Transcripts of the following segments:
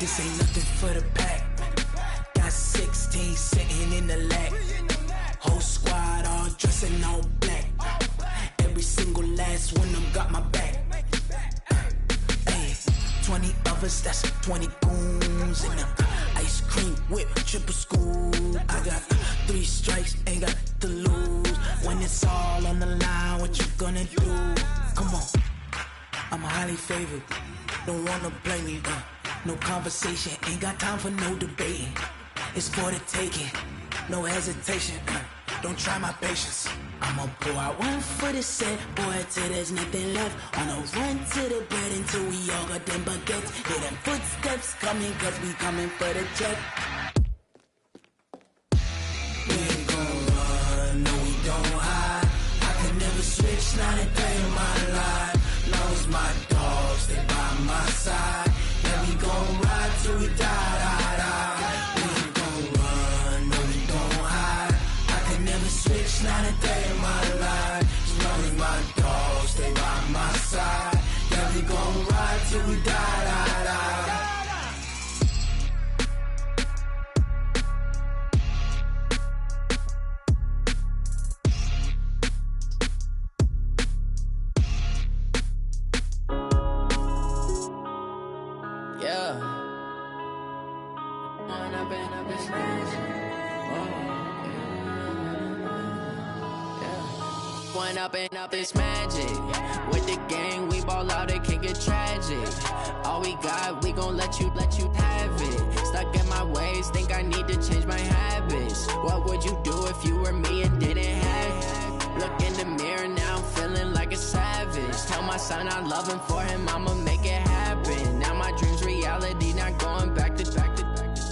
This ain't nothing for the pack. Got 16 sitting in the lag. Whole squad all dressing all black. Every single last one of them got my back. Hey, 20 of us, that's 20 goons in them. Ice cream whip, triple scoop. I got 3 strikes, ain't got to lose. When it's all on the line, what you gonna do? Come on, I'm highly favored. Don't wanna blame me, no conversation, ain't got time for no debating. It's for the taking, no hesitation. Don't try my patience. I'ma pour out one for the set, boy, till there's nothing left. On a run to the bread until we all got them baguettes. Hear them footsteps coming, cause we coming for the check. We ain't gon' run, no we don't hide. I can never switch, not a day in my life. Long as my dogs, they by my side. Yeah, we gon' ride till we die. We ain't gon' run, no we don't hide. I can never switch, not a day in my life. As long as my dogs, they by my side. Yeah, we gon' ride till we die. Up this magic. With the gang, we ball out, it can get tragic. All we got, we gon' let you have it. Stuck in my ways, think I need to change my habits. What would you do if you were me and didn't have it? Look in the mirror, now I'm feeling like a savage. Tell my son I love him, for him I'ma make it happen. Now my dream's reality, not going back to.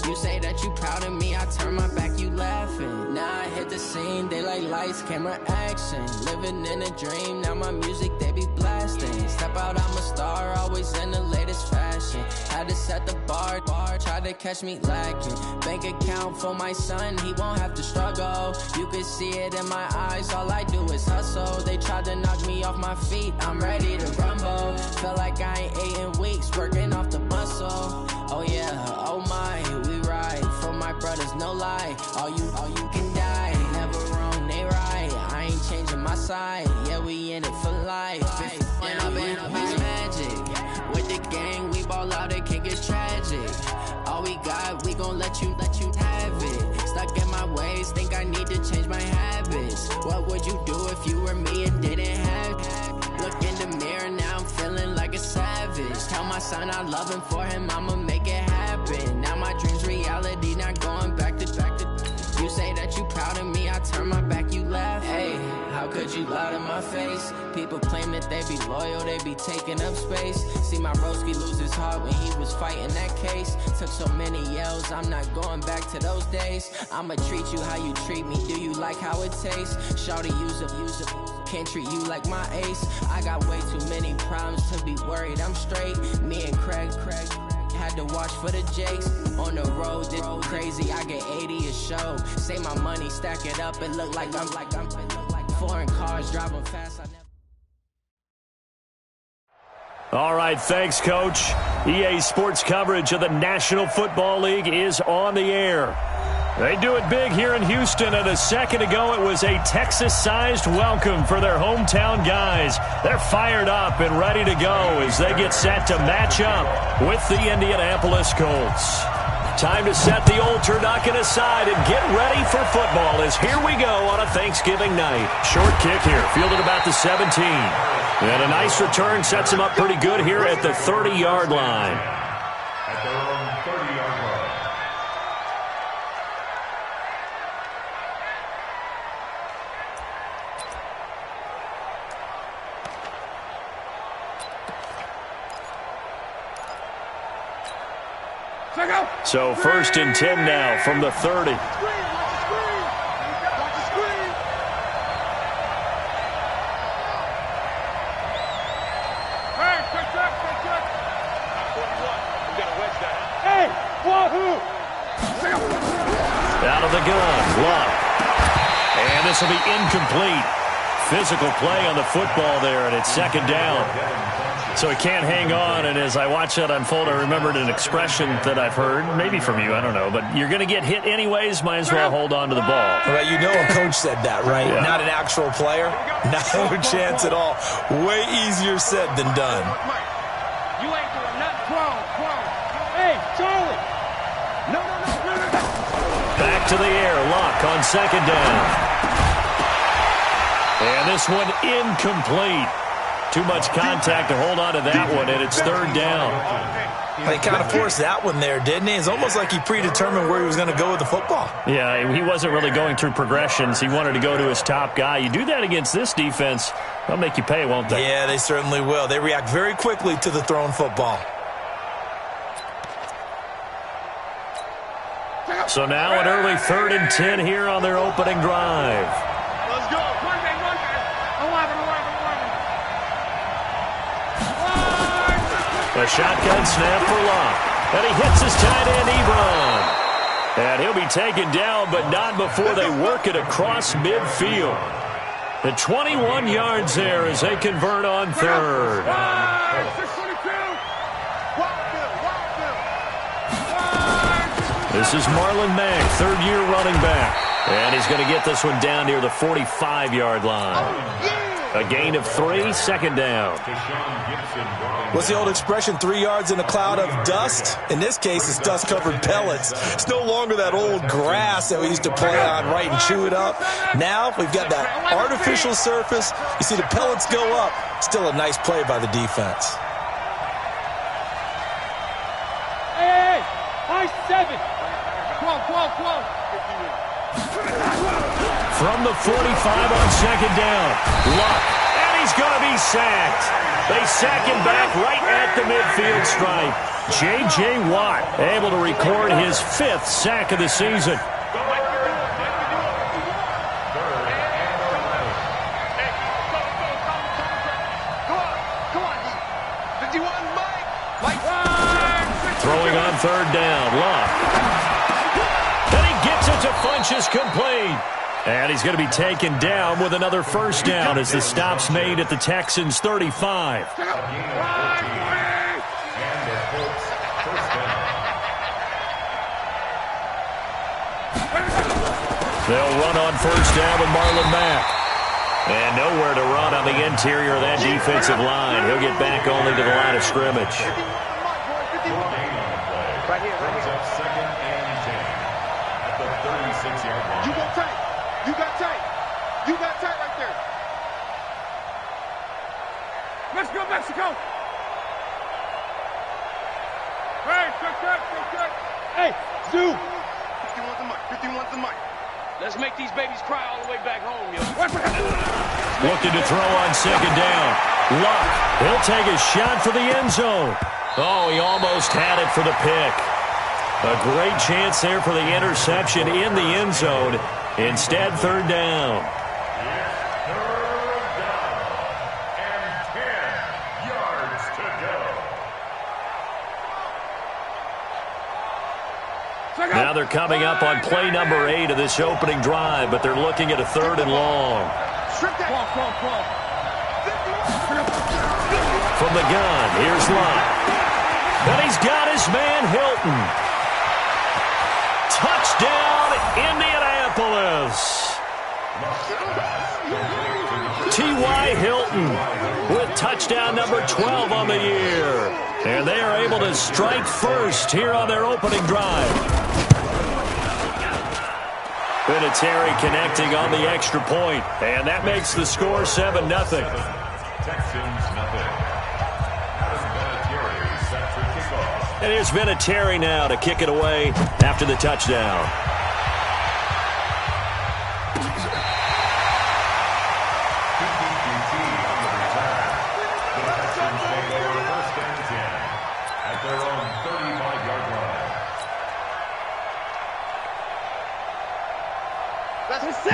You say that you proud of me, I turn my back, you laughing. Now I hit the scene, they like lights, camera, action. Living in a dream, now my music, they be blasting. Step out, I'm a star, always in the latest fashion. Had to set the bar, try to catch me lacking. Bank account for my son, he won't have to struggle. You can see it in my eyes, all I do is hustle. They tried to knock me off my feet, I'm ready to rumble. Feel like I ain't ate in weeks, working off the muscle. Oh yeah, oh my, we ride for my brothers, no lie. All you can die, never wrong, they right. I ain't changing my side, yeah, we in it for life. When I've been up, it's magic. With the gang, we ball out, it can get tragic. All we got, we gon' let you have it. Stuck in my ways, think I need to change my habits. What would you do if you were me and didn't have it? Look in the mirror, now I'm feeling like a savage. Tell my son I love him, for him I'ma make it happen. Now my dream's reality, not going back to. You say that you proud of me, I turn my back, you laugh. Hey, how could you lie to my face? People claim that they be loyal, they be taking up space. See my broski lose his heart when he was fighting that case. Took so many yells, I'm not going back to those days. I'ma treat you how you treat me, do you like how it tastes? Shawty, use it, can't treat you like my ace. I got way too many problems to be worried, I'm straight. Me and Craig had to watch for the Jakes. On the road, did crazy, I get 80 a show. Say my money, stack it up, it look like I'm foreign cars driving fast. All right, thanks, Coach. EA Sports coverage of the National Football League is on the air. They do it big here in Houston, and a second ago it was a Texas-sized welcome for their hometown guys. They're fired up and ready to go as they get set to match up with the Indianapolis Colts. Time to set the old turducken aside and get ready for football as here we go on a Thanksgiving night. Short kick here, fielded about the 17. And a nice return sets him up pretty good here at the 30-yard line. At their own 30-yard line. So 1st and 10 now from the 30. Out of the gun, Luck. And this will be incomplete. Physical play on the football there, and it's 2nd down. So he can't hang on, and as I watch that unfold, I remembered an expression that I've heard, maybe from you, I don't know, but you're going to get hit anyways, might as well hold on to the ball. Well, you know a coach said that, right? Yeah. Not an actual player. No chance at all. Way easier said than done. You ain't doing nothing. Wrong. Hey, Charlie. No. Back to the air, Luck on second down. And this one incomplete. Too much contact to hold on to that one, and it's third down. He kind of forced that one there, didn't he? It's almost like he predetermined where he was going to go with the football. Yeah, he wasn't really going through progressions. He wanted to go to his top guy. You do that against this defense, they'll make you pay, won't they? Yeah, they certainly will. They react very quickly to the thrown football. So now an early 3rd and 10 here on their opening drive. Let's go. One day. 11. A shotgun snap for Luck. And he hits his tight end, Ebron. And he'll be taken down, but not before they work it across midfield. The 21 yards there as they convert on third. This is Marlon Mack, third-year running back. And he's going to get this one down near the 45-yard line. A gain of 3, second down. What's the old expression, 3 yards in a cloud of dust? In this case, it's dust-covered pellets. It's no longer that old grass that we used to play on, right, and chew it up. Now we've got that artificial surface. You see the pellets go up. Still a nice play by the defense. Hey, high 7. Come on. From the 45 on second down. Luck. And he's going to be sacked. They sack him back right at the midfield stripe. J.J. Watt able to record his 5th sack of the season. Throwing on third down. Luck. And he gets it to Funchess complete. And he's going to be taken down with another first down as the stop's made at the Texans' 35. They'll run on first down with Marlon Mack. And nowhere to run on the interior of that defensive line. He'll get back only to the line of scrimmage. Right here. Second and 10 at the 36-yard line. You got tight right there. Mexico. Hey, Zoo. 51's the mic. Let's make these babies cry all the way back home, yo. Looking to throw on second down. Luck. He'll take a shot for the end zone. Oh, he almost had it for the pick. A great chance there for the interception in the end zone. Instead, third down. Now they're coming up on play number 8 of this opening drive, but they're looking at a 3rd and long. From the gun, here's Luck. And he's got his man Hilton. Touchdown, Indianapolis. T.Y. Hilton with touchdown number 12 on the year. And they are able to strike first here on their opening drive. Vinatieri connecting on the extra point, and that makes the score 7-0. Texans nothing. Vinatieri set for kickoff. And here's Vinatieri now to kick it away after the touchdown. At their own 35-yard line.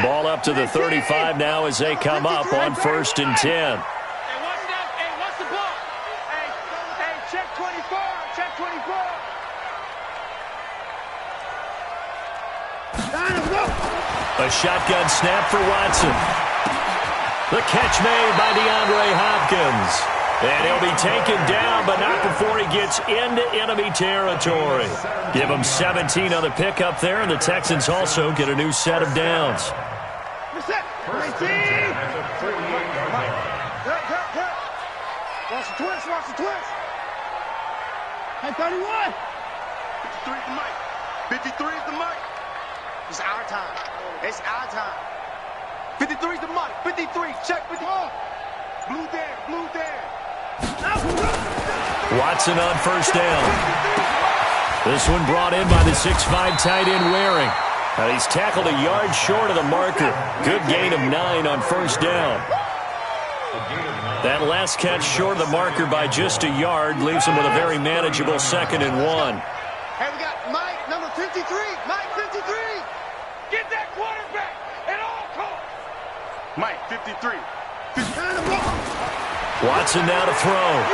Ball up to the 35 now as they come up on 1st and 10. Hey, what's the ball? Hey, check 24. A shotgun snap for Watson. The catch made by DeAndre Hopkins. And he'll be taken down, but not before he gets into enemy territory. Give him 17 on the pickup there, and the Texans also get a new set of downs. Reset. 19. Watch the twist. Watch the twist. Hey, 31. 53 is the mic. 53 is the mic. It's our time. It's our time. 53 is the mic. 53. Check 54. Blue there. Blue there. Watson on first down. This one brought in by the 6'5" tight end Waring. And he's tackled a yard short of the marker. Good gain of 9 on first down. That last catch short of the marker by just a yard leaves him with a very manageable 2nd and 1. Hey, we got Mike, number 53. Mike, 53. Get that quarterback at all costs. Mike, 53. 53. Watson now to throw.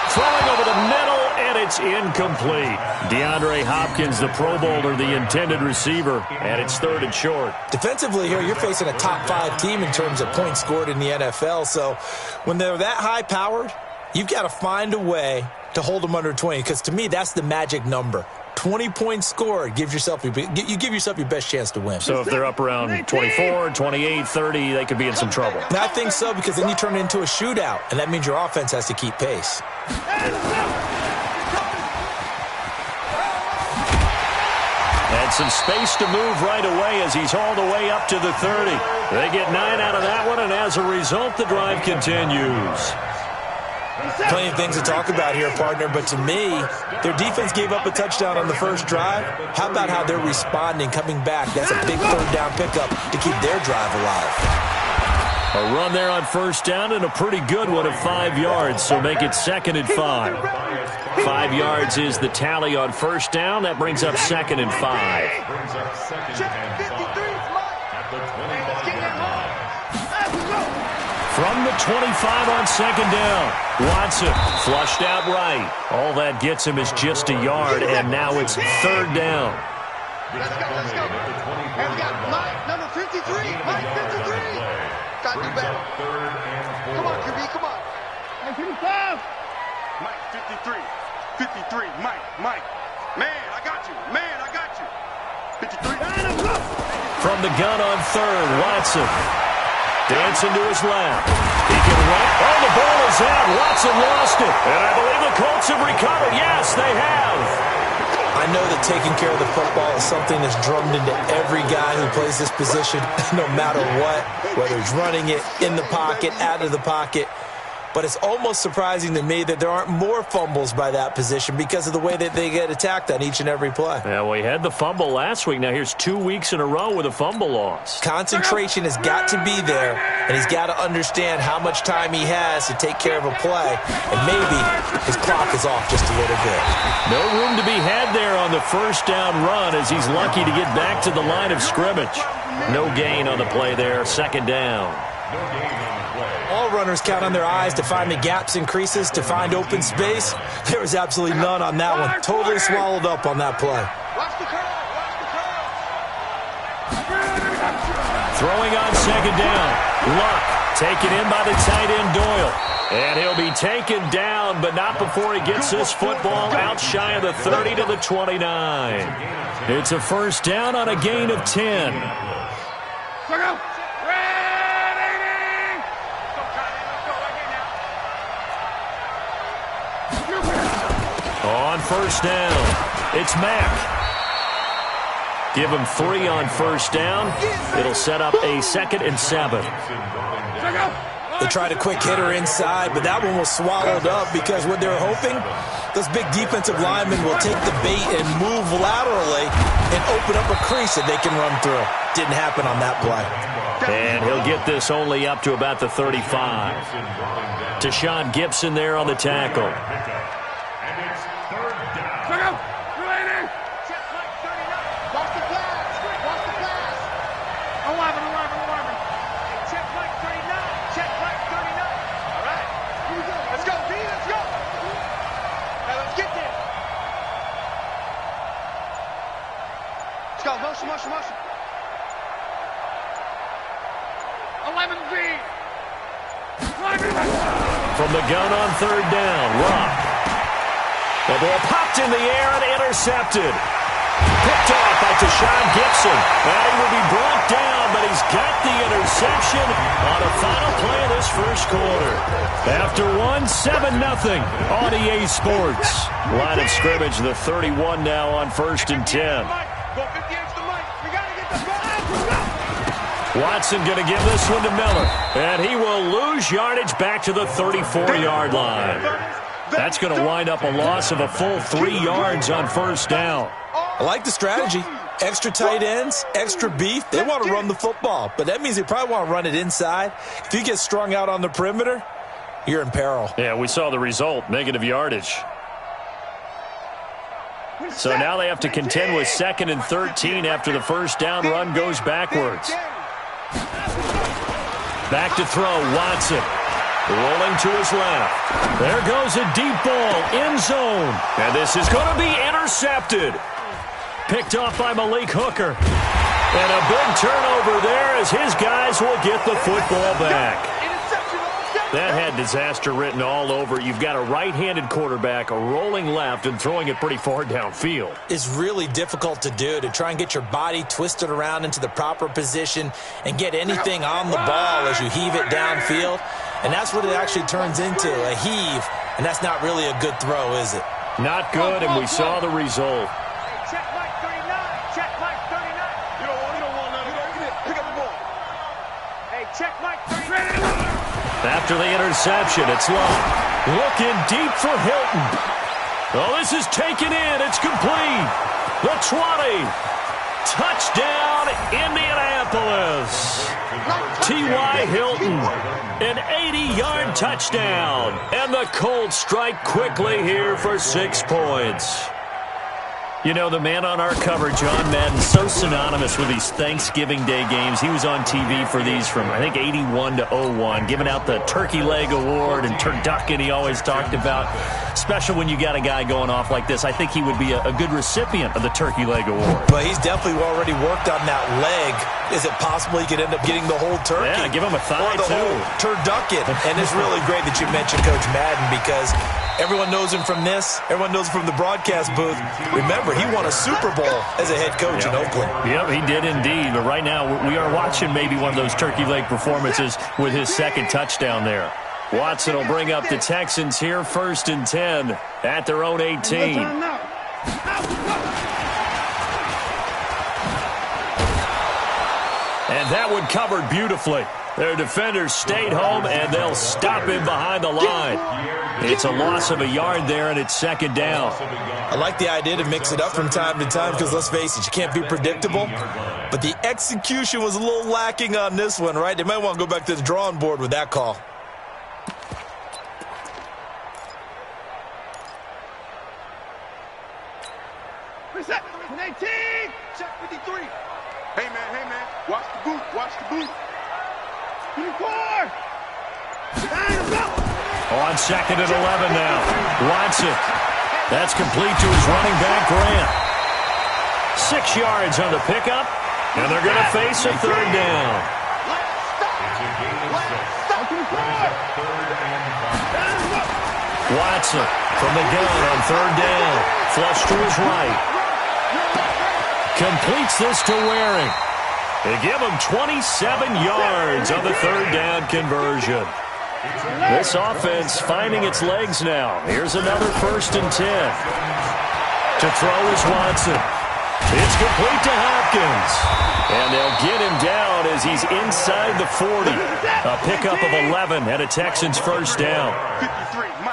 Throwing over the middle, and it's incomplete. DeAndre Hopkins, the Pro Bowler, the intended receiver, and it's 3rd and short. Defensively here, you're facing a top-5 team in terms of points scored in the NFL, so when they're that high-powered, you've got to find a way to hold them under 20, because to me, that's the magic number. 20 points scored, you give yourself your best chance to win. So if they're up around 24, 28, 30, they could be in some trouble. And I think so, because then you turn it into a shootout, and that means your offense has to keep pace. And some space to move right away as he's all the way up to the 30. They get 9 out of that one, and as a result, the drive continues. Plenty of things to talk about here, partner, but to me, their defense gave up a touchdown on the first drive. How about how they're responding, coming back? That's a big 3rd down pickup to keep their drive alive. A run there on first down and a pretty good one of 5 yards, so make it 2nd and 5. 5 yards is the tally on first down. That brings up 2nd and 5. From the 25 on 2nd down, Watson flushed out right. All that gets him is just a yard, and now it's 3rd down. Let's go, let's go. And we got Mike, number 53. Mike, 53. Got to do better. Come on, QB, come on. Mike, 55. Mike, 53. 53. Mike. Man, I got you. Man, I got you. 53. From the gun on 3rd, Watson. Dancing to his left. He can run. Oh, the ball is out. Watson lost it. And I believe the Colts have recovered. Yes, they have. I know that taking care of the football is something that's drummed into every guy who plays this position, no matter what, whether he's running it, in the pocket, out of the pocket. But it's almost surprising to me that there aren't more fumbles by that position because of the way that they get attacked on each and every play. Yeah, we had the fumble last week. Now here's 2 weeks in a row with a fumble loss. Concentration has got to be there, and he's got to understand how much time he has to take care of a play, and maybe his clock is off just a little bit. No room to be had there on the first down run as he's lucky to get back to the line of scrimmage. No gain on the play there, 2nd down. All runners count on their eyes to find the gaps and creases, to find open space. There was absolutely none on that one. Totally swallowed up on that play. Watch the curl. Watch the curl. Throwing on 2nd down. Luck taken in by the tight end Doyle. And he'll be taken down, but not before he gets this football out shy of the 30 to the 29. It's a first down on a gain of 10. On first down, it's Mack. Give him 3 on first down. It'll set up a 2nd and 7. They tried a quick hitter inside, but that one was swallowed up because what they're hoping, those big defensive linemen will take the bait and move laterally and open up a crease that they can run through. Didn't happen on that play. And he'll get this only up to about the 35. Tashawn Gibson there on the tackle. Motion. 11 V. from the gun on third down. Rock. The ball popped in the air and intercepted. Picked off by Tashawn Gibson. And he will be brought down, but he's got the interception on a final play of this first quarter. After 7-0 on EA Sports. Line of scrimmage, the 31 now on 1st and 10. Watson going to give this one to Miller. And he will lose yardage back to the 34-yard line. That's going to wind up a loss of a full 3 yards on first down. I like the strategy. Extra tight ends, extra beef. They want to run the football, but that means they probably want to run it inside. If you get strung out on the perimeter, you're in peril. Yeah, we saw the result, negative yardage. So now they have to contend with 2nd and 13 after the first down run goes backwards. Back to throw, Watson. Rolling to his left. There goes a deep ball, end zone. And this is going to be intercepted. Picked off by Malik Hooker. And a big turnover there as his guys will get the football back. That had disaster written all over. You've got a right-handed quarterback rolling left and throwing it pretty far downfield. It's really difficult to do, to try and get your body twisted around into the proper position and get anything on the ball as you heave it downfield. And that's what it actually turns into, a heave. And that's not really a good throw, is it? Not good, and we saw the result. Check Mike 39. Check Mike 39. You don't want none. Pick up the ball. Hey, check Mike 39. After the interception, it's long. Looking deep for Hilton. Oh, this is taken in. It's complete. The 20. Touchdown, Indianapolis. T.Y. Hilton, an 80-yard touchdown. And the Colts strike quickly here for 6 points. You know, the man on our cover, John Madden, so synonymous with these Thanksgiving Day games. He was on TV for these from, I think, 81 to 01, giving out the Turkey Leg Award and turducken he always talked about. Special when you got a guy going off like this. I think he would be a good recipient of the Turkey Leg Award. But he's definitely already worked on that leg. Is it possible he could end up getting the whole turkey? Yeah, give him a thigh, or the whole turducken. And it's really great that you mentioned Coach Madden because everyone knows him from this. Everyone knows him from the broadcast booth. Remember, he won a Super Bowl as a head coach in Oakland. Yep, he did indeed. But right now, we are watching maybe one of those turkey leg performances with his second touchdown there. Watson will bring up the Texans here, 1st and 10 at their own 18. And that one covered beautifully. Their defenders stayed home, and they'll stop him behind the line. It's a loss of a yard there, and it's 2nd down. I like the idea to mix it up from time to time because, let's face it, you can't be predictable. But the execution was a little lacking on this one, right? They might want to go back to the drawing board with that call. Reset. 18. Check 53. Hey, man. Watch the boot. Watch the boot. 24. On 2nd and 11 now. Watson. That's complete to his running back, Grant. 6 yards on the pickup, and they're going to face a 3rd down. Watson from the gun on 3rd down. Flush to his right. Completes this to Waring. They give him 27 yards on the 3rd down conversion. This offense finding its legs now. Here's another 1st and 10. To throw is Watson. It's complete to Hopkins. And they'll get him down as he's inside the 40. A pickup of 11 and a Texans 1st down.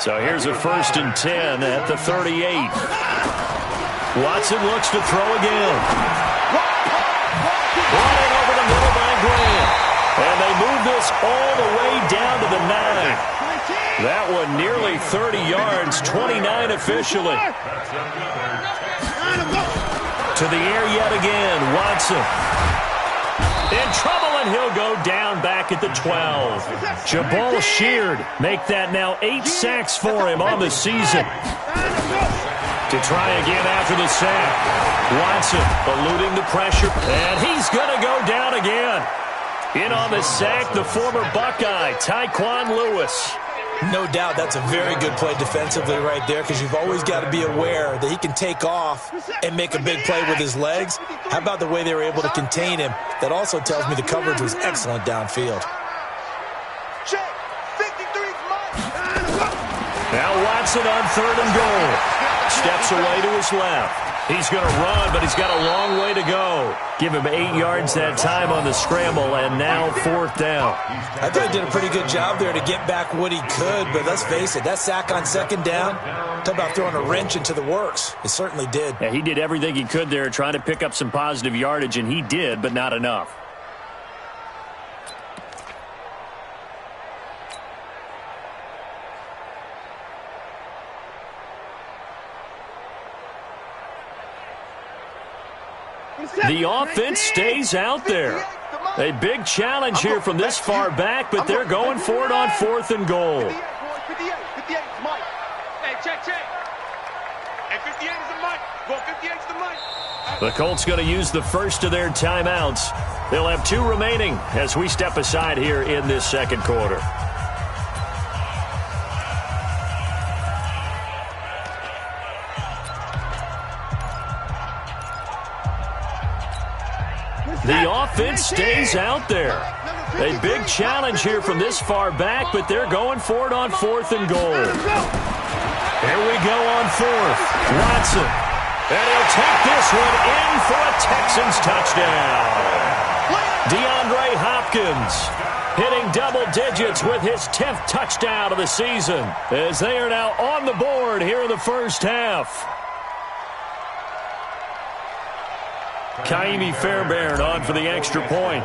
So here's a 1st and 10 at the 38. Watson looks to throw again. Running over the middle by Grant. And they move this all the way down to the 9. That one nearly 30 yards, 29 officially. To the air yet again, Watson. In trouble, and he'll go down back at the 12. Jabal Sheard make that now 8 sacks for him on the season. To try again after the sack. Watson eluding the pressure, and he's going to go down again. In on the sack, the former Buckeye, Tyquan Lewis. No doubt that's a very good play defensively right there, because you've always got to be aware that he can take off and make a big play with his legs. How about the way they were able to contain him? That also tells me the coverage was excellent downfield. Now Watson on 3rd and goal. Steps away to his left. He's going to run, but he's got a long way to go. Give him 8 yards that time on the scramble, and now 4th down. I thought he did a pretty good job there to get back what he could, but let's face it, that sack on 2nd down, talk about throwing a wrench into the works. It certainly did. Yeah, he did everything he could there trying to pick up some positive yardage, and he did, but not enough. The offense stays out there. A big challenge here from this far back, but they're going for it on 4th and goal. 58 is Mike. Hey, check. Hey, 58 is the Mike. Go 58 is the Mike. The Colts going to use the first of their timeouts. They'll have 2 remaining as we step aside here in this 2nd quarter. The offense stays out there. A big challenge here from this far back, but they're going for it on 4th and goal. Here we go on 4th. Watson. And he'll take this one in for a Texans touchdown. DeAndre Hopkins hitting double digits with his 10th touchdown of the season, as they are now on the board here in the first half. Kaimi Fairbairn on for the extra point.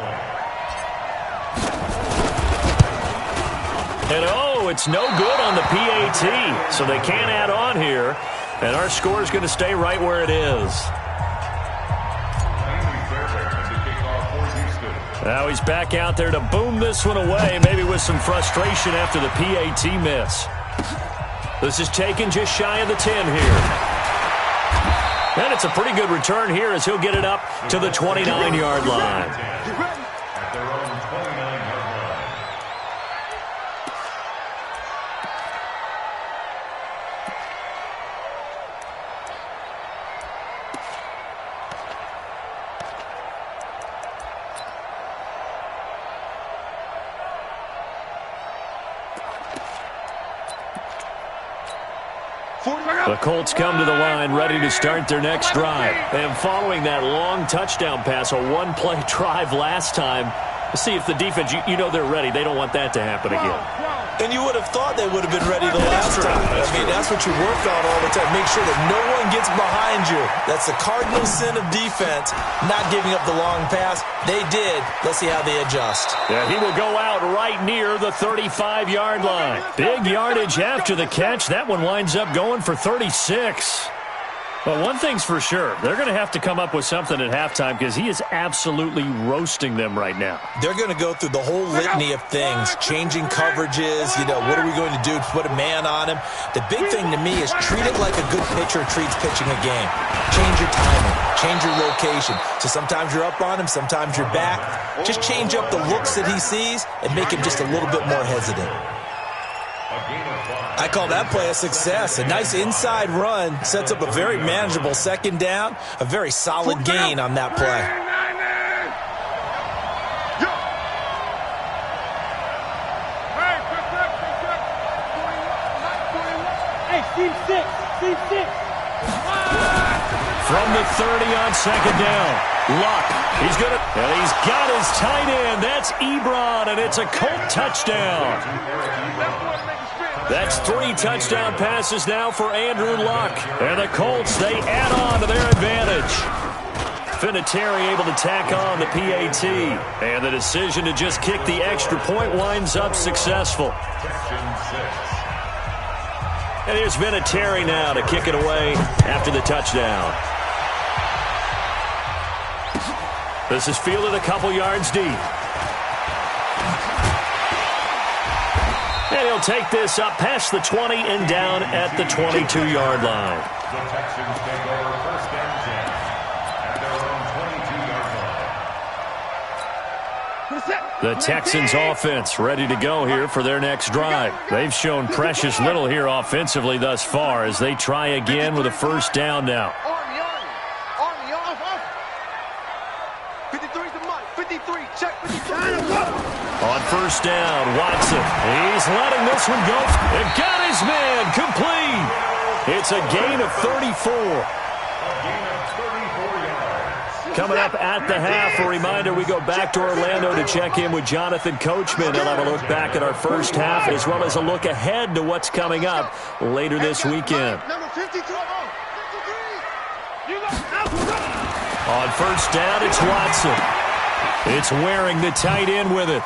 And it's no good on the PAT, so they can't add on here. And our score is going to stay right where it is. Now he's back out there to boom this one away, maybe with some frustration after the PAT miss. This is taken just shy of the 10 here. And it's a pretty good return here as he'll get it up to the 29-yard line. At their own 29-yard line. The Colts come to the line ready to start their next drive. And following that long touchdown pass, a one-play drive last time, see if the defense, you know they're ready. They don't want that to happen again. And you would have thought they would have been ready the last time. I mean, that's what you work on all the time. Make sure that no one gets behind you. That's the cardinal sin of defense, not giving up the long pass. They did. Let's see how they adjust. Yeah, he will go out right near the 35-yard line. Big yardage after the catch. That one winds up going for 36. But one thing's for sure, they're going to have to come up with something at halftime because he is absolutely roasting them right now. They're going to go through the whole litany of things, changing coverages, what are we going to do to put a man on him? The big thing to me is treat it like a good pitcher treats pitching a game. Change your timing, change your location. So sometimes you're up on him, sometimes you're back. Just change up the looks that he sees and make him just a little bit more hesitant. I call that play a success. A nice inside run sets up a very manageable 2nd down. A very solid gain on that play. Hey, Steve 6. From the 30 on 2nd down. Luck. And he's got his tight end. That's Ebron, and it's a Colt touchdown. That's 3 touchdown passes now for Andrew Luck. And the Colts, they add on to their advantage. Vinatieri able to tack on the PAT. And the decision to just kick the extra point winds up successful. And here's Vinatieri now to kick it away after the touchdown. This is fielded a couple yards deep. And he'll take this up past the 20 and down at the 22-yard line. The Texans take over 1st and 10 at their own 22-yard line. The Texans offense ready to go here for their next drive. They've shown precious little here offensively thus far as they try again with a first down now. Army, off. 53's the money. 53, check 53. On first down, Watson. He's letting this one go. And got his man complete. It's a gain of 34. Coming up at the half, a reminder, we go back to Orlando to check in with Jonathan Coachman. He'll have a look back at our first half as well as a look ahead to what's coming up later this weekend. Number 53. On first down, it's Watson. It's Waring, the tight end, with it.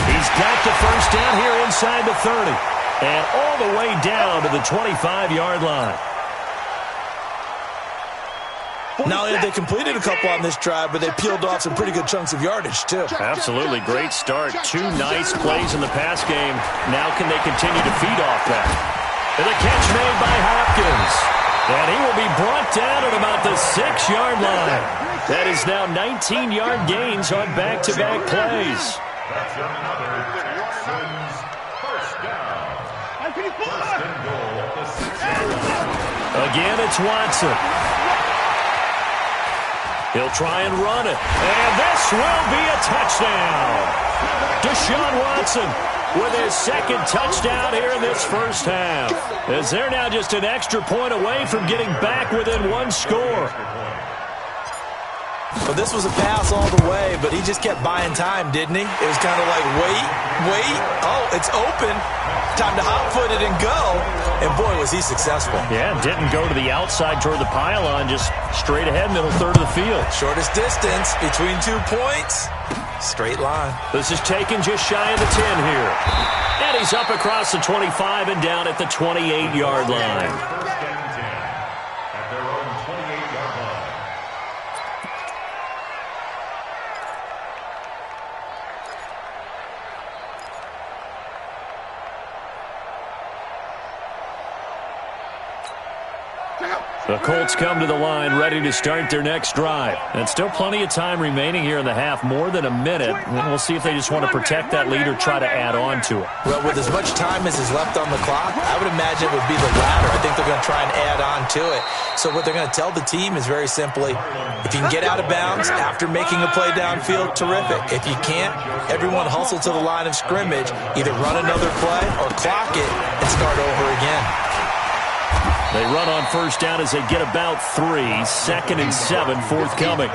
He's got the first down here inside the 30 and all the way down to the 25-yard line. Not only have they completed a couple on this drive, but they peeled off some pretty good chunks of yardage, too. Absolutely. Great start. Two nice plays in the pass game. Now can they continue to feed off that? And the catch made by Hopkins. And he will be brought down at about the 6-yard line. That is now 19-yard gains on back-to-back plays. That's another Texans first down. First and goal at the 6-yard line. Again, it's Watson. He'll try and run it. And this will be a touchdown. Deshaun Watson with his second touchdown here in this first half. As they're now just an extra point away from getting back within one score. Well, this was a pass all the way, but he just kept buying time, didn't he? It was kind of like, wait. Oh, it's open. Time to hot-foot it and go. And, boy, was he successful. Yeah, didn't go to the outside toward the pylon, just straight ahead, middle third of the field. Shortest distance between 2 points. Straight line. This is taken just shy of the 10 here. And he's up across the 25 and down at the 28-yard line. First and 10 at their own 28-yard line. The Colts come to the line ready to start their next drive. And still plenty of time remaining here in the half, more than a minute. We'll see if they just want to protect that lead or try to add on to it. Well, with as much time as is left on the clock, I would imagine it would be the latter. I think they're going to try and add on to it. So what they're going to tell the team is very simply, if you can get out of bounds after making a play downfield, terrific. If you can't, everyone hustle to the line of scrimmage, either run another play or clock it and start over again. They run on first down as they get about 3. 2nd and 7 forthcoming.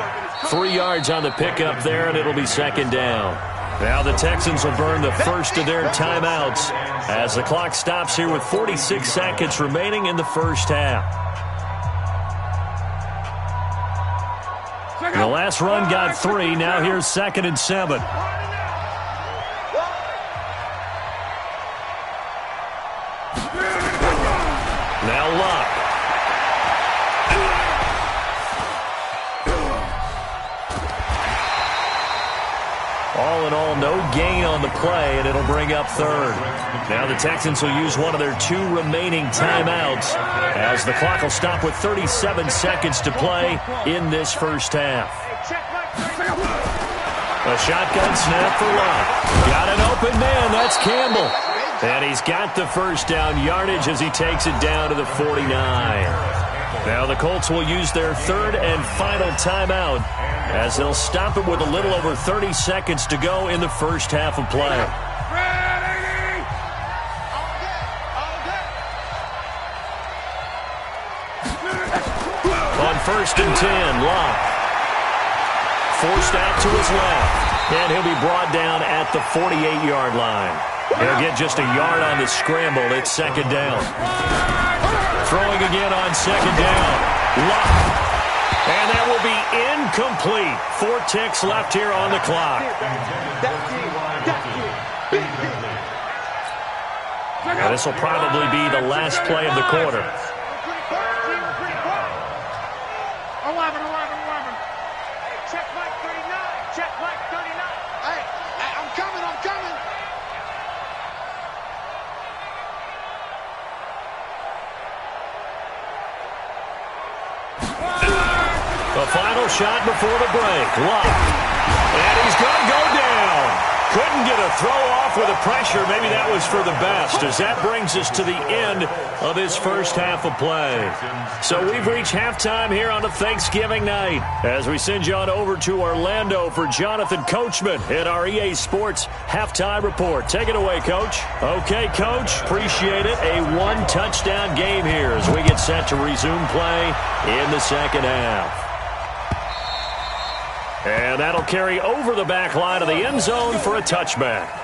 3 yards on the pickup there, and it'll be second down. Now the Texans will burn the first of their timeouts as the clock stops here with 46 seconds remaining in the first half. The last run got 3. Now here's 2nd and 7. Now Luck. All in all, no gain on the play, and it'll bring up 3rd. Now the Texans will use one of their 2 remaining timeouts as the clock will stop with 37 seconds to play in this first half. A shotgun snap for Luck. Got an open man. That's Campbell. And he's got the first down yardage as he takes it down to the 49. Now the Colts will use their 3rd and final timeout as they'll stop it with a little over 30 seconds to go in the first half of play. On 1st and 10, Locke. Forced out to his left. And he'll be brought down at the 48-yard line. He'll get just a yard on the scramble. It's second down. Throwing again on second down. Luck. And that will be incomplete. 4 ticks left here on the clock. And this will probably be the last play of the quarter. 11. Check Mike 39. Check Mike 39. Hey, I'm coming. The final shot before the break. Luck. And he's going to go down. Couldn't get a throw off with the pressure. Maybe that was for the best, as that brings us to the end of this first half of play. So we've reached halftime here on a Thanksgiving night as we send you on over to Orlando for Jonathan Coachman in our EA Sports Halftime Report. Take it away, Coach. Okay, Coach. Appreciate it. A one-touchdown game here as we get set to resume play in the second half. And that'll carry over the back line of the end zone for a touchback.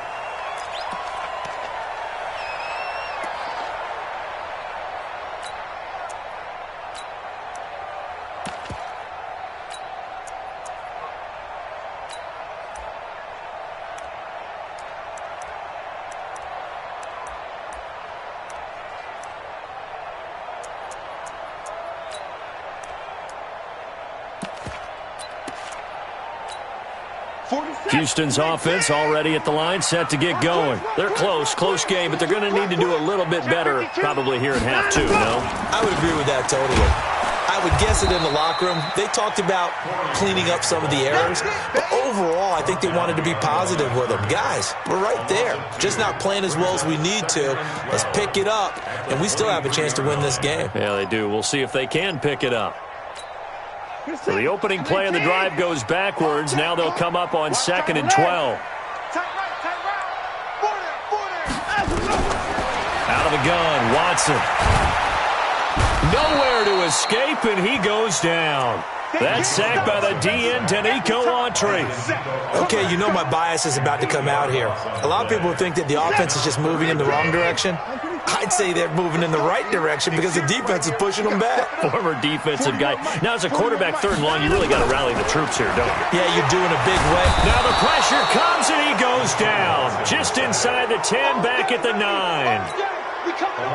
Houston's offense already at the line, set to get going. They're close game, but they're going to need to do a little bit better probably here in half two, no? I would agree with that totally. I would guess it in the locker room. They talked about cleaning up some of the errors, but overall, I think they wanted to be positive with them. Guys, we're right there. Just not playing as well as we need to. Let's pick it up, and we still have a chance to win this game. Yeah, they do. We'll see if they can pick it up. So the opening play of the drive goes backwards. Now they'll come up on 2nd and 12. Out of the gun, Watson. Nowhere to escape, and he goes down. That's sacked by the DN, Danico Autry. Okay, you know my bias is about to come out here. A lot of people think that the offense is just moving in the wrong direction. I'd say they're moving in the right direction because the defense is pushing them back. Former defensive guy. Now, as a quarterback, 3rd and long, you really got to rally the troops here, don't you? Yeah, you're doing a big way. Now the pressure comes, and he goes down. Just inside the 10, back at the 9.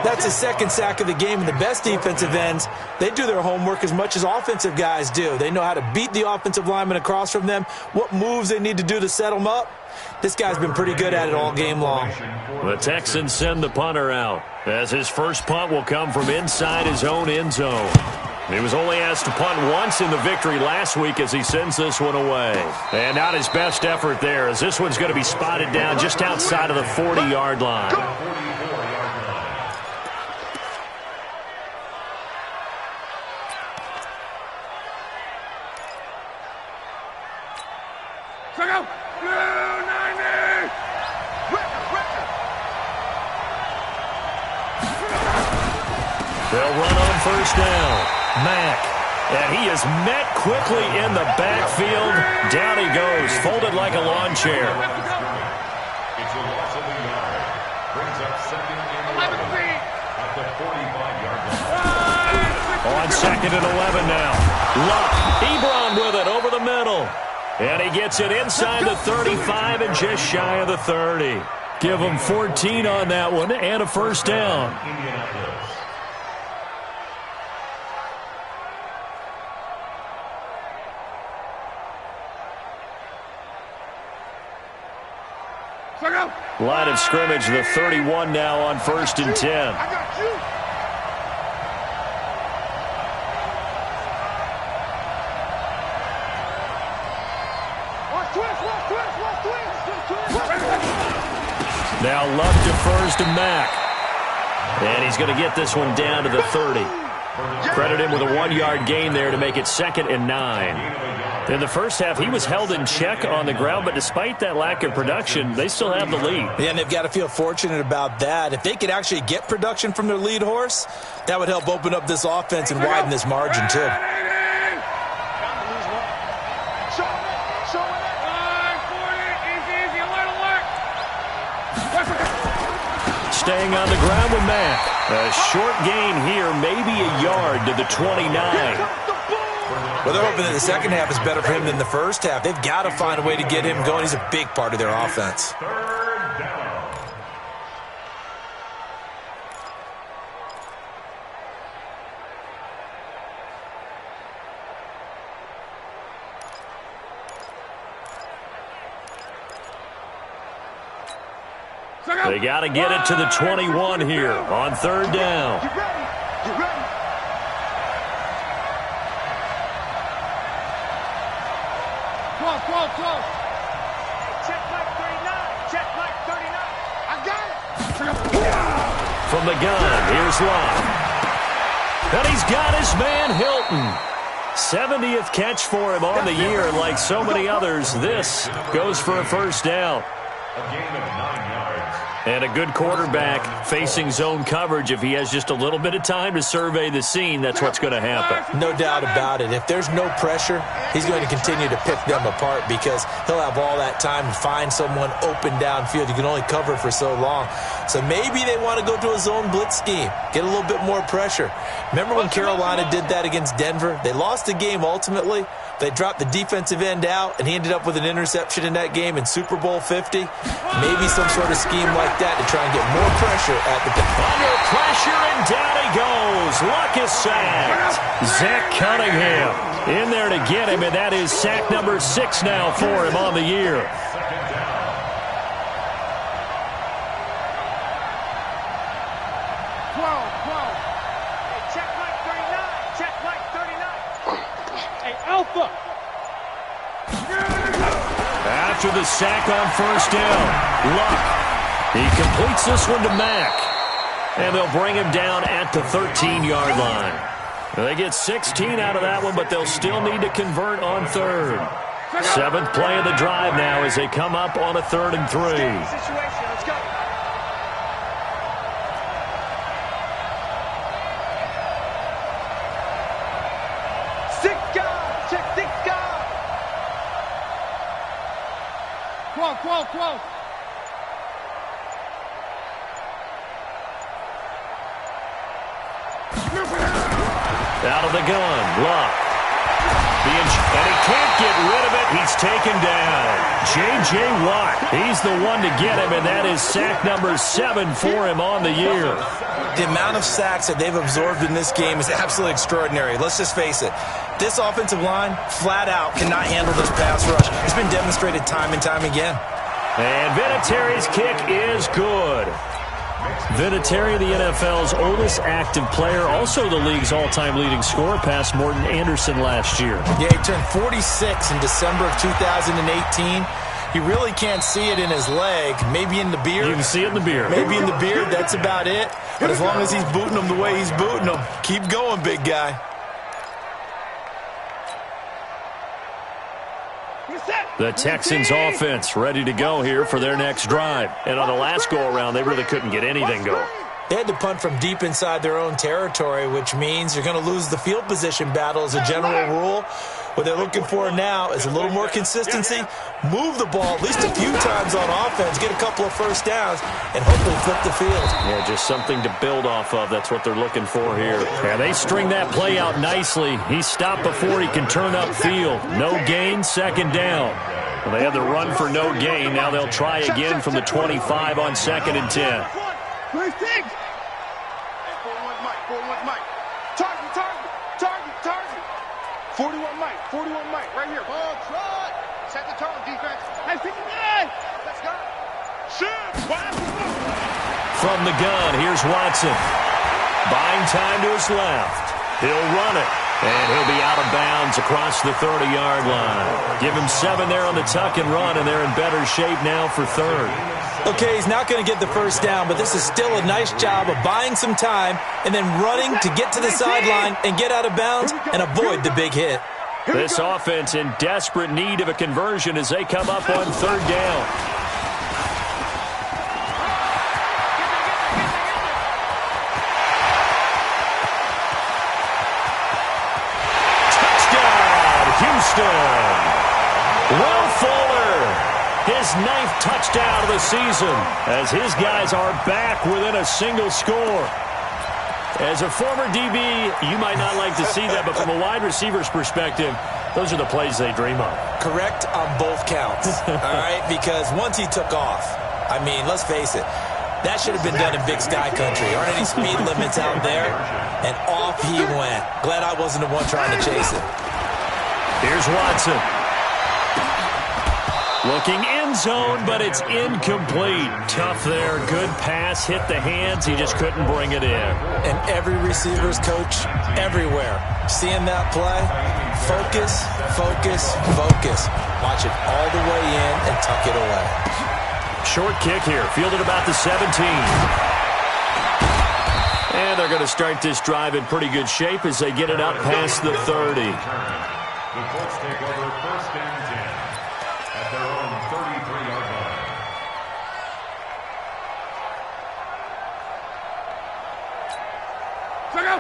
That's the 2nd sack of the game, and the best defensive ends, they do their homework as much as offensive guys do. They know how to beat the offensive lineman across from them, what moves they need to do to set them up. This guy's been pretty good at it all game long. The Texans send the punter out, as his first punt will come from inside his own end zone. He was only asked to punt once in the victory last week as he sends this one away. And not his best effort there, as this one's going to be spotted down just outside of the 40-yard line. They'll run on first down. Mack. And he is met quickly in the backfield. Down he goes, folded like a lawn chair. It's a loss of a yard. Brings up 2nd and 11 at the 45-yard line. On 2nd and 11 now. Luck. Ebron with it over the middle. And he gets it inside the 35 and just shy of the 30. Give him 14 on that one and a first down. Line of scrimmage, the 31 now on 1st and 10. Now Luck defers to Mack. And he's going to get this one down to the 30. Credit him with a 1-yard gain there to make it 2nd and 9. In the first half, he was held in check on the ground, but despite that lack of production, they still have the lead. Yeah, and they've got to feel fortunate about that. If they could actually get production from their lead horse, that would help open up this offense and widen this margin, too. Staying on the ground with Mack. A short gain here, maybe a yard to the 29. Well, they're hoping that the second half is better for him than the first half. They've got to find a way to get him going. He's a big part of their offense. 3rd down. They got to get it to the 21 here on 3rd down. Close. Check back 39. from the gun. Here's Locke. And he's got his man Hilton. 70th catch for him on the year, and like so many others, this goes for a first down. A gain of 9 yards. And a good quarterback facing zone coverage. If he has just a little bit of time to survey the scene, that's what's going to happen. No doubt about it. If there's no pressure, he's going to continue to pick them apart because he'll have all that time to find someone open downfield. You can only cover for so long. So maybe they want to go to a zone blitz scheme, get a little bit more pressure. Remember when Carolina did that against Denver? They lost the game ultimately. They dropped the defensive end out, and he ended up with an interception in that game in Super Bowl 50. Maybe some sort of scheme like that to try and get more pressure at the back. Under pressure, and down he goes. Luck is sacked. Zach Cunningham in there to get him, and that is sack number 6 now for him on the year. Second down. Hey, check Mike 39. Check Mike 39. Hey, Alpha. After the sack on first down, Luck. He completes this one to Mack. And they'll bring him down at the 13-yard line. They get 16 out of that one, but they'll still need to convert on third. 7th play of the drive now as they come up on a 3rd and 3. Situation. Let's go. Six guys. Check 6 guys. Close. Out of the gun, Luck. And he can't get rid of it. He's taken down. J.J. Watt, he's the one to get him, and that is sack number 7 for him on the year. The amount of sacks that they've absorbed in this game is absolutely extraordinary. Let's just face it. This offensive line, flat out, cannot handle this pass rush. It's been demonstrated time and time again. And Vinatieri's kick is good. Vinatieri, the NFL's oldest active player, also the league's all-time leading scorer, past Morton Anderson last year. Yeah, he turned 46 in December of 2018. You really can't see it in his leg, maybe in the beard. You can see it in the beard. Maybe in the beard, that's about it. But as long as he's booting them the way he's booting them, keep going, big guy. The Texans offense ready to go here for their next drive. And on the last go-around, they really couldn't get anything going. They had to punt from deep inside their own territory, which means you're going to lose the field position battle as a general rule. What they're looking for now is a little more consistency, move the ball at least a few times on offense, get a couple of first downs, and hopefully flip the field. Yeah, just something to build off of. That's what they're looking for here. Yeah, they string that play out nicely. He stopped before he can turn upfield. No gain, 2nd down. Well, they had the run for no gain. Now they'll try again from the 25 on 2nd and 10. 41 Mike, right here. Ball trot. Set the tone, defense. Hey, 59. Let's go. Shoot. From the gun, here's Watson. Buying time to his left. He'll run it. And he'll be out of bounds across the 30-yard line. Give him 7 there on the tuck and run, and they're in better shape now for 3rd. Okay, he's not going to get the first down, but this is still a nice job of buying some time and then running to get to the sideline and get out of bounds and avoid the big hit. This offense in desperate need of a conversion as they come up on 3rd down. Touchdown, Houston. Will Fuller, his 9th touchdown of the season, as his guys are back within a single score. As a former DB, you might not like to see that, but from a wide receiver's perspective, those are the plays they dream of. Correct on both counts, all right? Because once he took off, I mean, let's face it, that should have been done in Big Sky Country. Aren't any speed limits out there? And off he went. Glad I wasn't the one trying to chase him. Here's Watson. Looking end zone, but it's incomplete. Tough there. Good pass. Hit the hands. He just couldn't bring it in. And every receiver's coach everywhere. Seeing that play, focus, focus, focus. Watch it all the way in and tuck it away. Short kick here. Fielded about the 17. And they're going to start this drive in pretty good shape as they get it up past the 30. The Colts take over 1st and 10 at their own 33-yard line.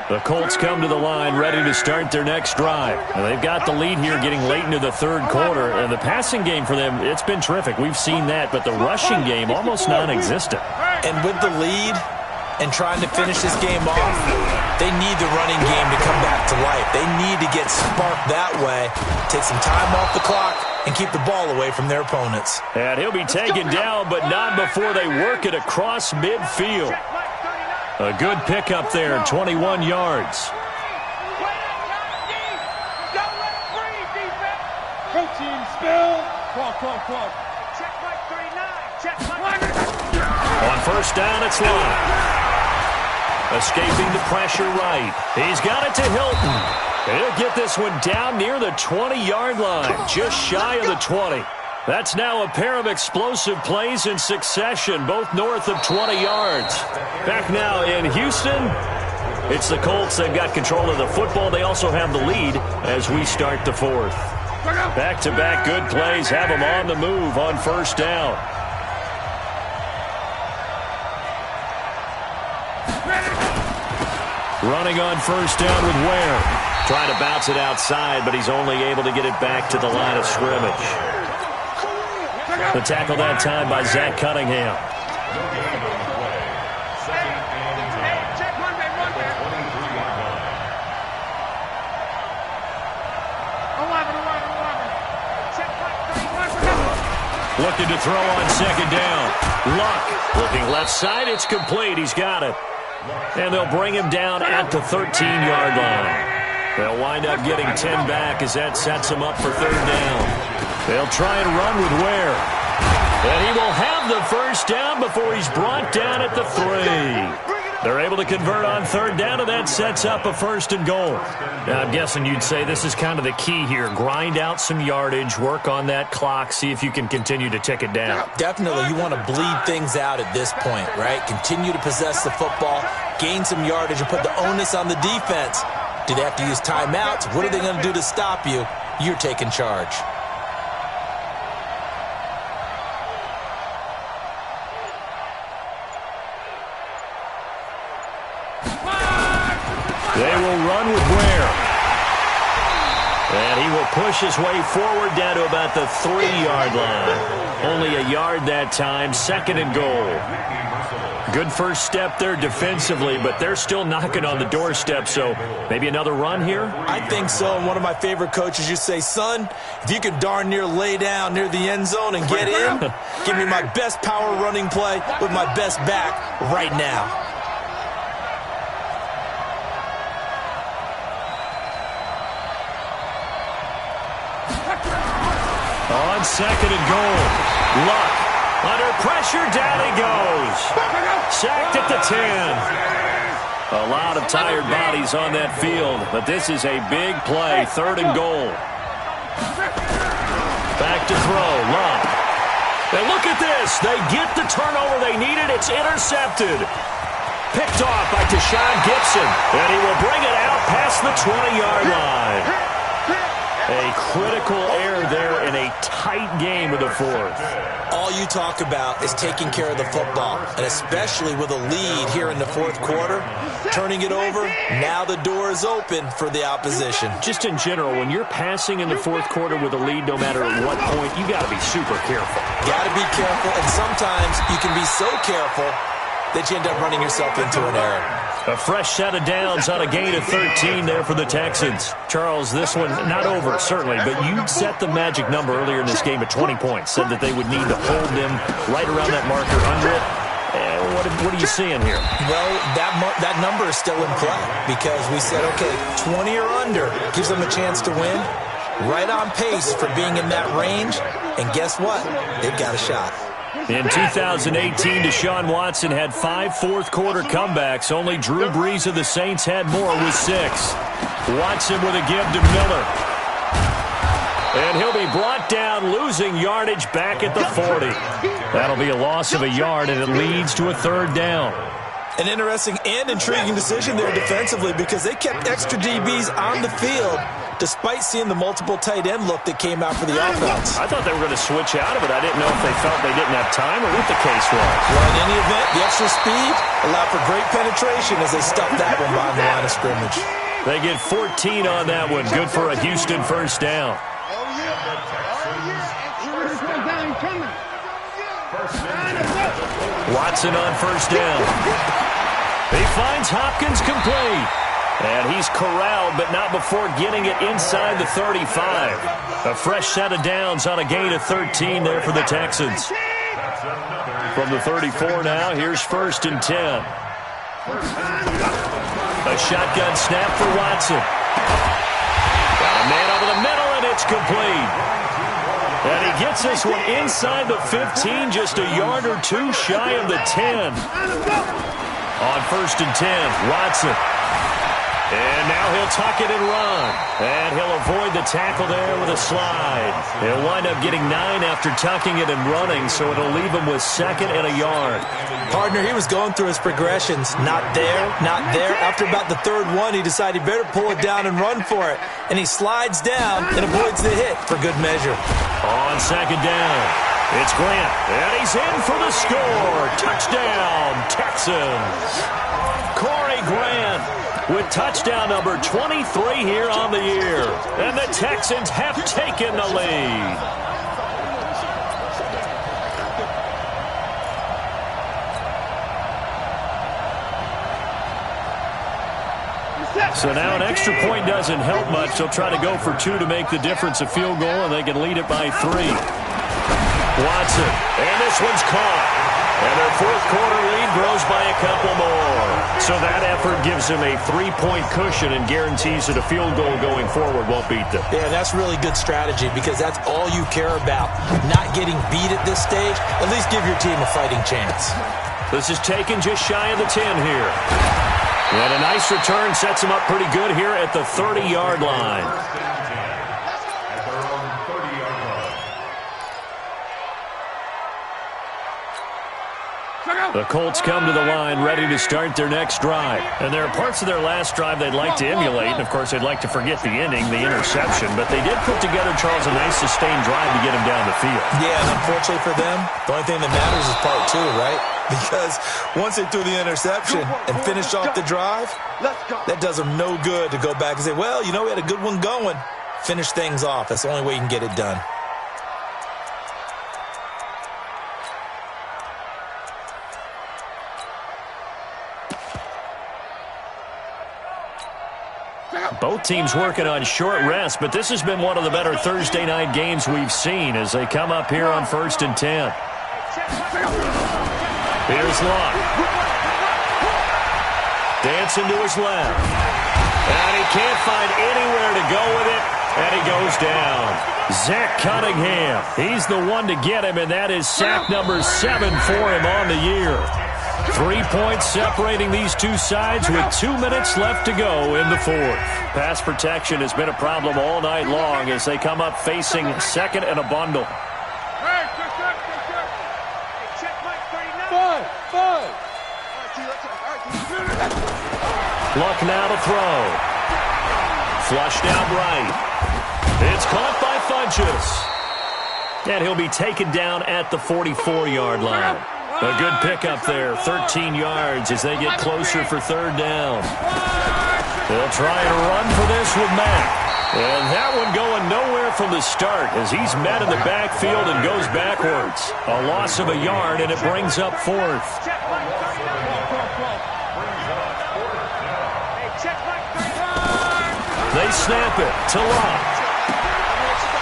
The Colts come to the line ready to start their next drive. And they've got the lead here getting late into the 3rd quarter. And the passing game for them, it's been terrific. We've seen that. But the rushing game, almost non-existent. And with the lead and trying to finish this game off, they need the running game to come back to life. They need to get sparked that way, take some time off the clock, and keep the ball away from their opponents. And he'll be taken down, but not before they work it across midfield. A good pickup there, 21 yards. On 1st down, it's Love. Escaping the pressure right. He's got it to Hilton. He'll get this one down near the 20-yard line, just shy of the 20. That's now a pair of explosive plays in succession, both north of 20 yards. Back now in Houston, it's the Colts. They've got control of the football. They also have the lead as we start the 4th. Back-to-back good plays have them on the move on 1st down. Running on 1st down with Ware. Trying to bounce it outside, but he's only able to get it back to the line of scrimmage. The tackle that time by Zach Cunningham. No gain on the play. 2nd and 10. Check one man, at the 23-yard line. 11. Looking to throw on 2nd down. Luck looking left side. It's complete. He's got it. And they'll bring him down at the 13-yard line. They'll wind up getting 10 back as that sets them up for 3rd down. They'll try and run with Ware. And he will have the 1st down before he's brought down at the 3. They're able to convert on 3rd down, and that sets up a 1st and goal. Now, I'm guessing you'd say this is kind of the key here. Grind out some yardage, work on that clock, see if you can continue to tick it down. Definitely. You want to bleed things out at this point, right? Continue to possess the football, gain some yardage, and put the onus on the defense. Do they have to use timeouts? What are they going to do to stop you? You're taking charge. They will run with Ware. And he will push his way forward down to about the 3-yard line. Only a yard that time, 2nd and goal. Good first step there defensively, but they're still knocking on the doorstep, so maybe another run here? I think so, and one of my favorite coaches used to say, son, if you can darn near lay down near the end zone and get in, give me my best power running play with my best back right now. On 2nd and goal, Luck under pressure, down he goes. Sacked at the 10. A lot of tired bodies on that field, but this is a big play, 3rd and goal. Back to throw, Luck. And look at this, they get the turnover they needed, it's intercepted. Picked off by Deshaun Gibson, and he will bring it out past the 20-yard line. A critical error there in a tight game of the 4th. All you talk about is taking care of the football, and especially with a lead here in the 4th quarter, turning it over, now the door is open for the opposition. Just in general, when you're passing in the 4th quarter with a lead, no matter at what point, you got to be super careful. Got to be careful, and sometimes you can be so careful that you end up running yourself into an error. A fresh set of downs on a gain of 13 there for the Texans. Charles, this one not over, certainly, but you set the magic number earlier in this game at 20 points. Said that they would need to hold them right around that marker under it. What are you seeing here? Well, that number is still in play because we said, okay, 20 or under gives them a chance to win. Right on pace for being in that range. And guess what? They've got a shot. In 2018, Deshaun Watson had 5 fourth-quarter comebacks. Only Drew Brees of the Saints had more with 6. Watson with a give to Miller. And he'll be brought down, losing yardage back at the 40. That'll be a loss of a yard, and it leads to a 3rd down. An interesting and intriguing decision there defensively because they kept extra DBs on the field despite seeing the multiple tight end look that came out for the offense. I thought they were going to switch out of it. I didn't know if they felt they didn't have time or what the case was. Well, in any event, the extra speed allowed for great penetration as they stuffed that one behind the line of scrimmage. They get 14 on that one. Good for a Houston first down. Watson on first down. He finds Hopkins complete. And he's corralled, but not before getting it inside the 35. A fresh set of downs on a gain of 13 there for the Texans. From the 34 now, here's 1st and 10. A shotgun snap for Watson. Got a man over the middle, and it's complete. And he gets this one inside the 15, just a yard or two shy of the 10. On 1st and 10, Watson. And now he'll tuck it and run. And he'll avoid the tackle there with a slide. He'll wind up getting 9 after tucking it and running, so it'll leave him with 2nd and a yard. Partner, he was going through his progressions. Not there, not there. After about the 3rd one, he decided he better pull it down and run for it. And he slides down and avoids the hit for good measure. On 2nd down, it's Grant. And he's in for the score. Touchdown, Texans. Corey Grant with touchdown number 23 here on the year. And the Texans have taken the lead. So now an extra point doesn't help much. They'll try to go for 2 to make the difference a field goal, and they can lead it by 3. Watson, and this one's caught. And their 4th quarter lead grows by a couple more. So that effort gives them a 3-point cushion and guarantees that a field goal going forward won't beat them. Yeah, that's really good strategy because that's all you care about. Not getting beat at this stage. At least give your team a fighting chance. This is taken just shy of the 10 here. And a nice return sets them up pretty good here at the 30-yard line. The Colts come to the line ready to start their next drive. And there are parts of their last drive they'd like to emulate. And, of course, they'd like to forget the ending, the interception. But they did put together, Charles, a nice sustained drive to get him down the field. Yeah, and unfortunately for them, the only thing that matters is part 2, right? Because once they threw the interception and finished off the drive, that does them no good to go back and say, well, you know, we had a good one going. Finish things off. That's the only way you can get it done. Both teams working on short rest, but this has been one of the better Thursday night games we've seen as they come up here on 1st and 10. Here's Luck. Dancing to his left. And he can't find anywhere to go with it, and he goes down. Zach Cunningham, he's the one to get him, and that is sack number 7 for him on the year. 3 points separating these two sides with 2 minutes left to go in the 4th. Pass protection has been a problem all night long as they come up facing 2nd and a bundle. Luck now to throw. Flushed out right. It's caught by Funchess. And he'll be taken down at the 44-yard line. A good pickup there, 13 yards as they get closer for 3rd down. They'll try and run for this with Mack. And that one going nowhere from the start as he's met in the backfield and goes backwards. A loss of a yard, and it brings up 4th. They snap it to Luck.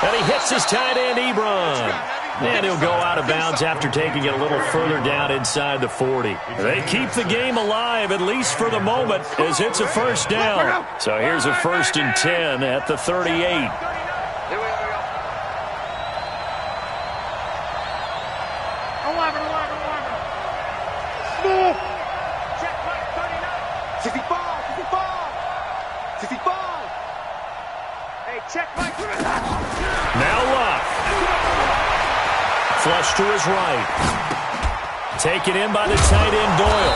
And he hits his tight end, Ebron. And he'll go out of bounds after taking it a little further down inside the 40. They keep the game alive, at least for the moment, as it's a 1st down. So here's a 1st and 10 at the 38. Now Luck. Flush to his right. Taken in by the tight end, Doyle.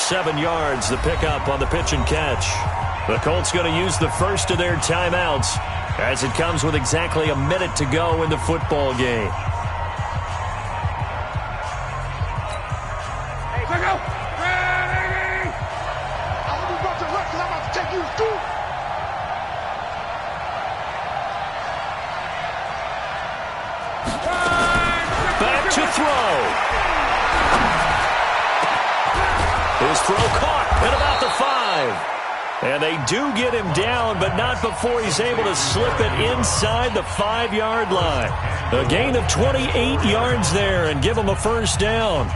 7 yards, the pickup on the pitch and catch. The Colts going to use the first of their timeouts as it comes with exactly a minute to go in the football game. Back to throw. His throw caught at about the 5. And they do get him down, but not before he's able to slip it inside the 5-yard line. A gain of 28 yards there and give him a first down.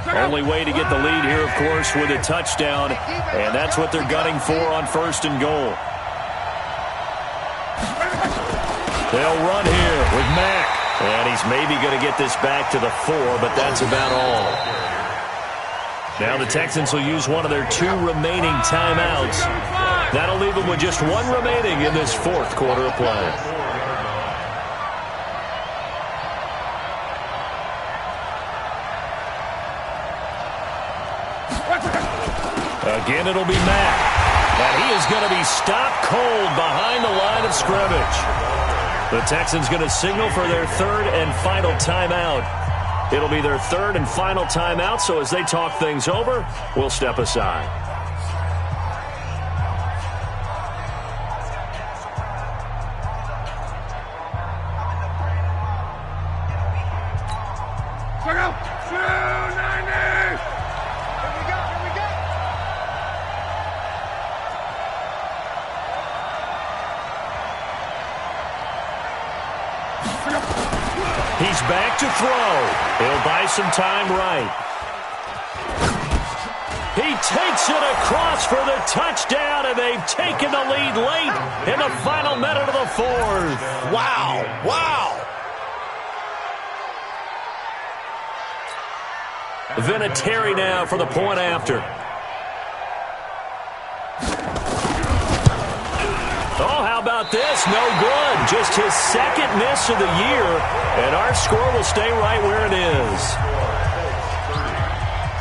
Only way to get the lead here, of course, with a touchdown, and that's what they're gunning for on 1st and goal. They'll run here with Mack, and he's maybe going to get this back to the 4, but that's about all. Now the Texans will use one of their 2 remaining timeouts. That'll leave them with just 1 remaining in this 4th quarter of play. Again, it'll be Mack. And he is going to be stopped cold behind the line of scrimmage. The Texans going to signal for their 3rd and final timeout. It'll be their 3rd and final timeout, so as they talk things over, we'll step aside. He's back to throw. He'll buy some time right. He takes it across for the touchdown, and they've taken the lead late in the final minute of the 4th. Wow. Wow. Vinatieri now for the point after. Oh, how about this? No good. Just his 2nd miss of the year, and our score will stay right where it is.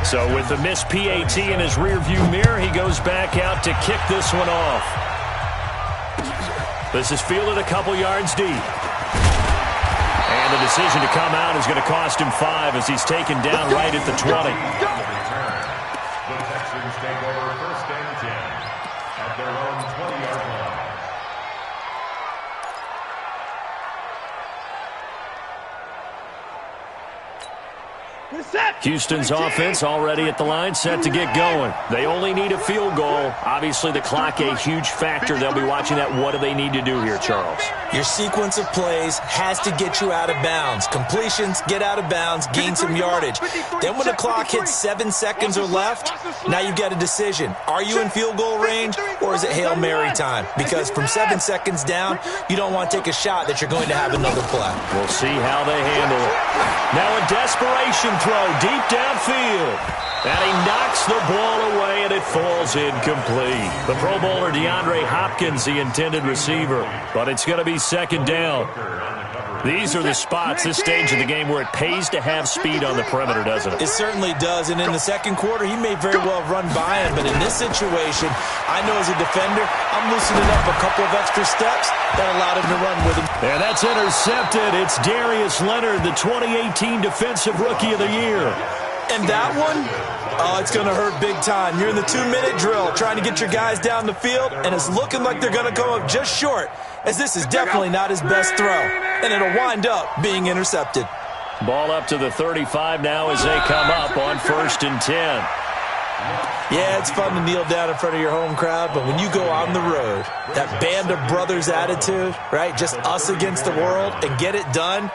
So with the missed PAT in his rearview mirror, he goes back out to kick this one off. This is fielded a couple yards deep. And the decision to come out is going to cost him 5 as he's taken down right at the 20. The Texans take over 1st and 10 at their own 20-yard line. Houston's offense already at the line, set to get going. They only need a field goal. Obviously, the clock a huge factor. They'll be watching that. What do they need to do here, Charles? Your sequence of plays has to get you out of bounds. Completions, get out of bounds, gain some yardage. Then when the clock hits 7 seconds or left, now you've got a decision. Are you in field goal range, or is it Hail Mary time? Because from 7 seconds down, you don't want to take a shot that you're going to have another play. We'll see how they handle it. Now a desperation throw deep downfield. And he knocks the ball away, and it falls incomplete. The Pro Bowler DeAndre Hopkins, the intended receiver. But it's going to be 2nd down. These are the spots, this stage of the game, where it pays to have speed on the perimeter, doesn't it? It certainly does. And in the 2nd quarter, he may very well run by him. But in this situation, I know as a defender, I'm loosening up a couple of extra steps that allowed him to run with him. And that's intercepted. It's Darius Leonard, the 2018 Defensive Rookie of the Year. And that one, oh, it's going to hurt big time. You're in the 2-minute drill trying to get your guys down the field, and it's looking like they're going to come up just short, as this is definitely not his best throw, and it'll wind up being intercepted. Ball up to the 35 now as they come up on 1st and 10. Yeah, it's fun to kneel down in front of your home crowd, but when you go on the road, that band of brothers attitude, right, just us against the world, and get it done,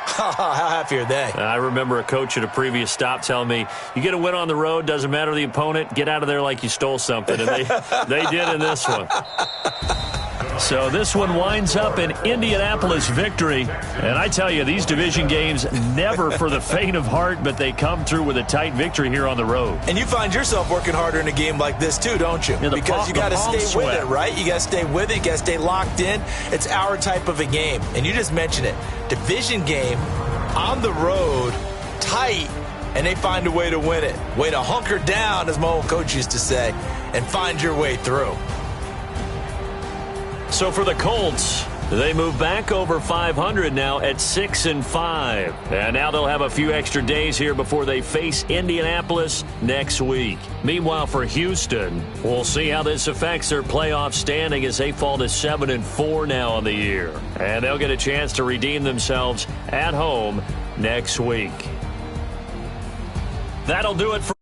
how happy are they? I remember a coach at a previous stop telling me, you get a win on the road, doesn't matter the opponent, get out of there like you stole something. And they did in this one. So this one winds up an Indianapolis victory. And I tell you, these division games never for the faint of heart, but they come through with a tight victory here on the road. And you find yourself working harder in a game like this too, don't you? Yeah, because you got to stay with it, right? You got to stay with it. You got to stay locked in. It's our type of a game. And you just mentioned it. Division game on the road, tight, and they find a way to win it. Way to hunker down, as my old coach used to say, and find your way through. So for the Colts, they move back over 500 now at 6-5. And now they'll have a few extra days here before they face Indianapolis next week. Meanwhile, for Houston, we'll see how this affects their playoff standing as they fall to 7-4 now on the year. And they'll get a chance to redeem themselves at home next week. That'll do it for